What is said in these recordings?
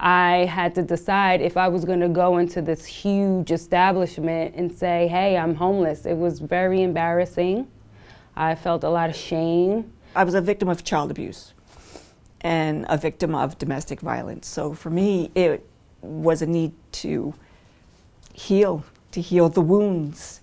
I had to decide if I was going to go into this huge establishment and say, hey, I'm homeless. It was very embarrassing. I felt a lot of shame. I was a victim of child abuse and a victim of domestic violence. So for me, it was a need to heal the wounds.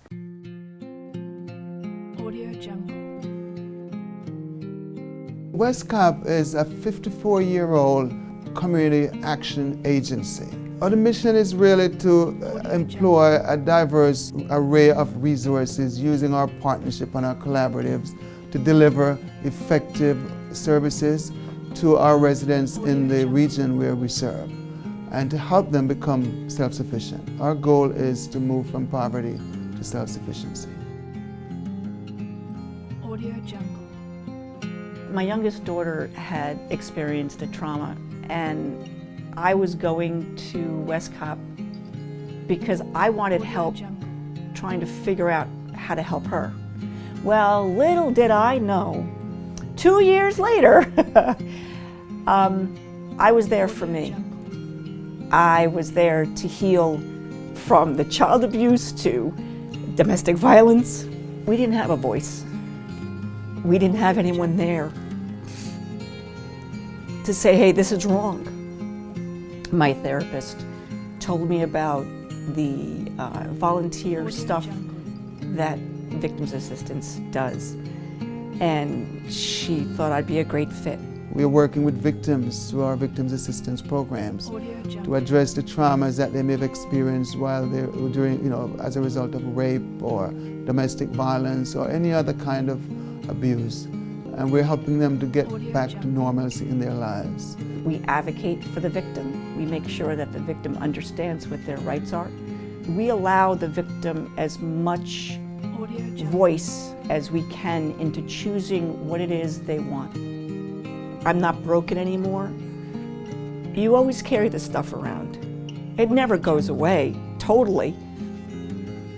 Westcop is a 54-year-old community action agency. Our mission is really to employ a diverse array of resources using our partnership and our collaboratives to deliver effective services to our residents in the region where we serve and to help them become self-sufficient. Our goal is to move from poverty to self-sufficiency. My youngest daughter had experienced a trauma, and I was going to Westcop because I wanted help trying to figure out how to help her. Well, little did I know, 2 years later, I was there for me. I was there to heal from the child abuse to domestic violence. We didn't have a voice. We didn't have anyone there to say, hey, this is wrong. My therapist told me about the volunteer stuff that Victims Assistance does, and she thought I'd be a great fit. We are working with victims through our Victims Assistance programs to address the traumas that they may have experienced while they were during, as a result of rape or domestic violence or any other kind of abuse. And we're helping them to get back to normalcy in their lives. We advocate for the victim. We make sure that the victim understands what their rights are. We allow the victim as much voice as we can into choosing what it is they want. I'm not broken anymore. You always carry this stuff around. It never goes away, totally.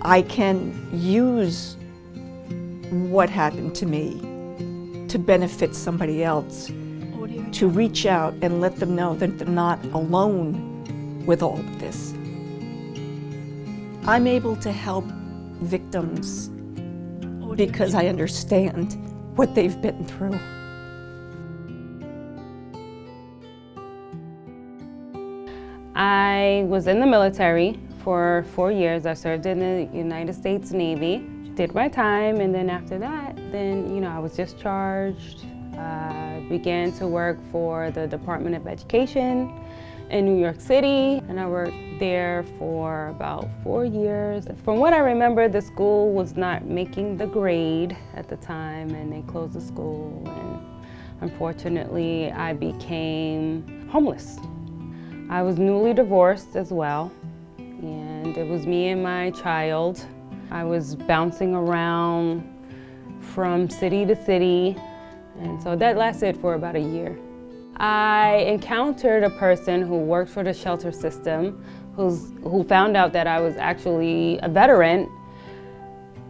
I can use what happened to me to benefit somebody else, to reach out and let them know that they're not alone with all of this. I'm able to help victims because I understand what they've been through. I was in the military for 4 years. I served in the United States Navy, did my time, and then after that, I was discharged. I began to work for the Department of Education in New York City, and I worked there for about 4 years. From what I remember, the school was not making the grade at the time, and they closed the school, and unfortunately, I became homeless. I was newly divorced as well, and it was me and my child. I was bouncing around from city to city, and so that lasted for about a year. I encountered a person who worked for the shelter system who found out that I was actually a veteran,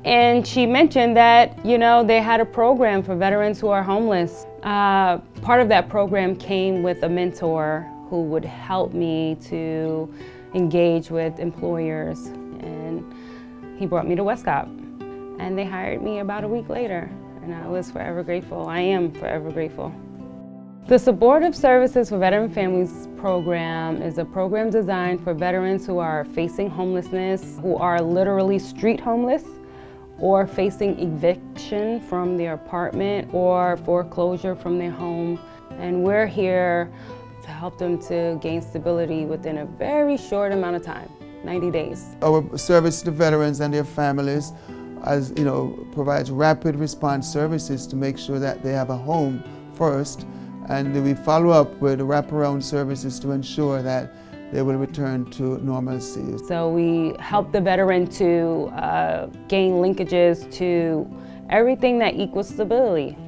and she mentioned that, they had a program for veterans who are homeless. Part of that program came with a mentor who would help me to engage with employers, and he brought me to Westcop, and they hired me about a week later, and I was forever grateful. I am forever grateful. The Supportive Services for Veteran Families program is a program designed for veterans who are facing homelessness, who are literally street homeless, or facing eviction from their apartment or foreclosure from their home. And we're here to help them to gain stability within a very short amount of time, 90 days. Our service to veterans and their families provides rapid response services to make sure that they have a home first, and we follow up with wraparound services to ensure that they will return to normalcy. So we help the veteran to gain linkages to everything that equals stability.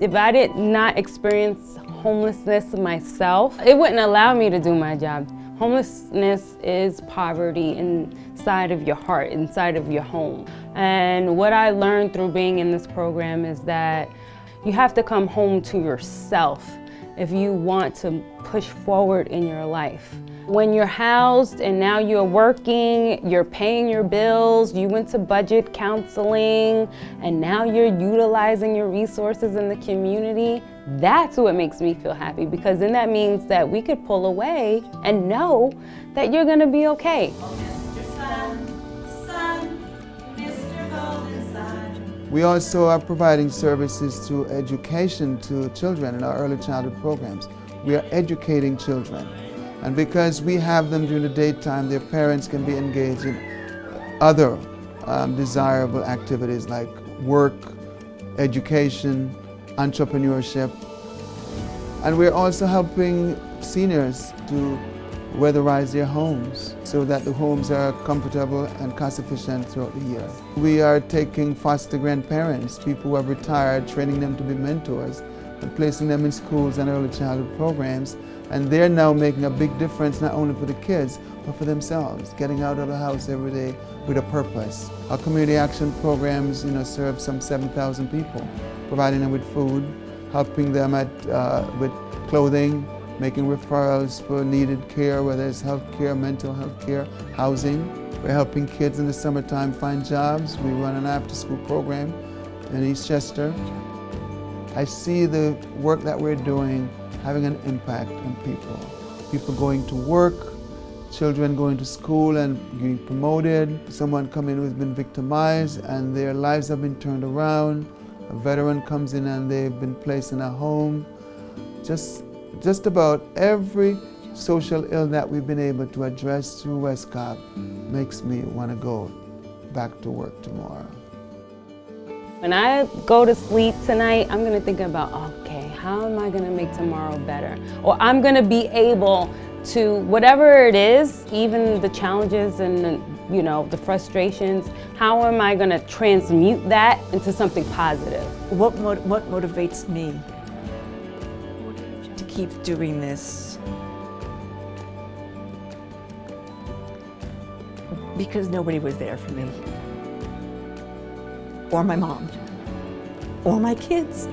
If I did not experience homelessness myself, it wouldn't allow me to do my job. Homelessness is poverty inside of your heart, inside of your home. And what I learned through being in this program is that you have to come home to yourself if you want to push forward in your life. When you're housed and now you're working, you're paying your bills, you went to budget counseling, and now you're utilizing your resources in the community, that's what makes me feel happy, because then that means that we could pull away and know that you're gonna be okay. We also are providing services to education to children in our early childhood programs. We are educating children. And because we have them during the daytime, their parents can be engaged in other desirable activities like work, education, entrepreneurship. And we're also helping seniors to weatherize their homes so that the homes are comfortable and cost efficient throughout the year. We are taking foster grandparents, people who have retired, training them to be mentors and placing them in schools and early childhood programs. And they're now making a big difference not only for the kids, but for themselves, getting out of the house every day with a purpose. Our community action programs serve some 7,000 people, providing them with food, helping them with clothing, making referrals for needed care, whether it's health care, mental health care, housing. We're helping kids in the summertime find jobs. We run an after-school program in Eastchester. I see the work that we're doing having an impact on people. People going to work, children going to school and getting promoted, someone coming who's been victimized and their lives have been turned around, a veteran comes in and they've been placed in a home. Just about every social ill that we've been able to address through Westcop makes me want to go back to work tomorrow. When I go to sleep tonight, I'm gonna think about, okay, how am I gonna make tomorrow better? Or I'm gonna be able to, whatever it is, even the challenges and the frustrations, how am I gonna transmute that into something positive? What motivates me to keep doing this? Because nobody was there for me. Or my mom, or my kids.